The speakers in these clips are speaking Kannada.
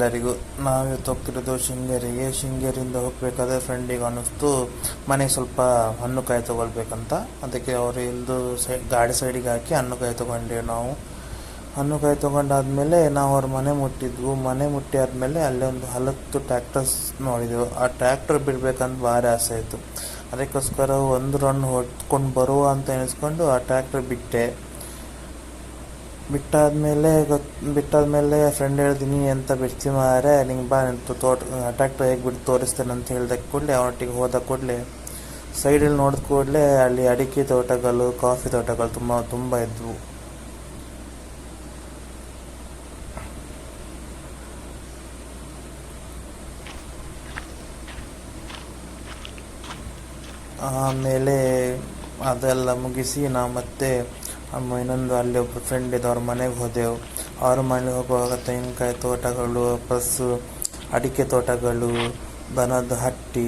ಎಲ್ಲರಿಗೂ. ನಾವಿವತ್ತು ಹೋಗ್ತಿರೋದು ಶೃಂಗೇರಿಗೆ. ಶೃಂಗೇರಿಯಿಂದ ಹೋಗ್ಬೇಕಾದ್ರೆ ಫ್ರೆಂಡಿಗೆ ಅನ್ನಿಸ್ತು ಮನೆಗೆ ಸ್ವಲ್ಪ ಹಣ್ಣುಕಾಯಿ ತೊಗೊಳ್ಬೇಕಂತ. ಅದಕ್ಕೆ ಅವರು ಇಲ್ದು ಗಾಡಿ ಸೈಡಿಗೆ ಹಾಕಿ ಹಣ್ಣುಕಾಯಿ ತೊಗೊಂಡೇವು ನಾವು. ಹಣ್ಣುಕಾಯಿ ತೊಗೊಂಡಾದ್ಮೇಲೆ ನಾವು ಅವ್ರ ಮನೆ ಮುಟ್ಟಿದ್ವು. ಮನೆ ಮುಟ್ಟಿ ಆದಮೇಲೆ ಅಲ್ಲೇ ಒಂದು 10 ಟ್ರ್ಯಾಕ್ಟರ್ಸ್ ನೋಡಿದೆವು. ಆ ಟ್ರ್ಯಾಕ್ಟರ್ ಬಿಡ್ಬೇಕಂತ ಭಾರಿ ಆಸೆ ಆಯಿತು. ಅದಕ್ಕೋಸ್ಕರ ಒಂದು ರನ್ ಹೊಡ್ಕೊಂಡು ಬರುವ ಅಂತ ಎಣಿಸ್ಕೊಂಡು ಆ ಟ್ರ್ಯಾಕ್ಟರ್ ಬಿಟ್ಟಾದ್ಮೇಲೆ ಫ್ರೆಂಡ್ ಹೇಳ್ತೀನಿ ಎಂತ ಬಿಡ್ತಿ ಮಾರೆ, ನಿಂಗೆ ಬಾ ನಿಂತು ಟ್ರ್ಯಾಕ್ಟರ್ ಹೇಗೆ ಬಿಟ್ಟು ತೋರಿಸ್ತೇನೆ ಅಂತ ಹೇಳಿದ ಕೂಡಲೇ ಅವನೊಟ್ಟಿಗೆ ಹೋದ ಕೂಡಲೇ ಸೈಡಲ್ಲಿ ನೋಡಿದ ಕೂಡಲೇ ಅಲ್ಲಿ ಅಡಿಕೆ ತೋಟಗಳು, ಕಾಫಿ ತೋಟಗಳು ತುಂಬ ಇದ್ವು. ಆಮೇಲೆ ಅದೆಲ್ಲ ಮುಗಿಸಿ ನಾವು ಮತ್ತೆ ಇನ್ನೊಂದು ಅಲ್ಲಿ ಒಬ್ಬ ಫ್ರೆಂಡ್ ಇದ್ದು ಅವ್ರ ಮನೆಗೆ ಹೋದೆವು. ಅವ್ರ ಮನೆಗೆ ಹೋಗುವಾಗ ತೆಂಗಿನಕಾಯಿ ತೋಟಗಳು ಪ್ಲಸ್ ಅಡಿಕೆ ತೋಟಗಳು, ದನದ ಹಟ್ಟಿ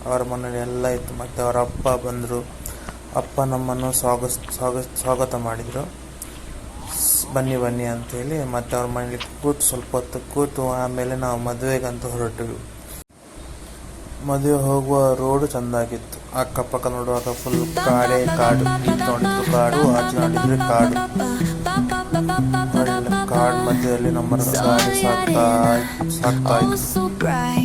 ಅವ್ರ ಮನೇಲಿ ಎಲ್ಲ ಇತ್ತು. ಮತ್ತು ಅವರ ಅಪ್ಪ ಬಂದರು. ಅಪ್ಪ ನಮ್ಮನ್ನು ಸ್ವಾಗತ ಮಾಡಿದರು. ಬನ್ನಿ ಅಂಥೇಳಿ ಮತ್ತು ಅವ್ರ ಮನೇಲಿ ಸ್ವಲ್ಪ ಹೊತ್ತು ಕೂತು ಆಮೇಲೆ ನಾವು ಮದುವೆಗಂತೂ ಹೊರಟಿವಿ. ಮದುವೆ ಹೋಗುವ ರೋಡು ಚೆಂದಾಗಿತ್ತು. ಅಕ್ಕಪಕ್ಕ ನೋಡುವಾಗ ಫುಲ್ ಕಾಡು. ಇಲ್ಲಿ ನೋಡಿದ್ರು ಕಾಡು, ಆಚೆ ನೋಡಿದ್ರೆ ಕಾಡು. ಒಳ್ಳೆ ಕಾಡು ಮಧ್ಯದಲ್ಲಿ ನಮ್ಮ ಗಾಡಿ ಸಾಕ್ತಾ ಇತ್ತು.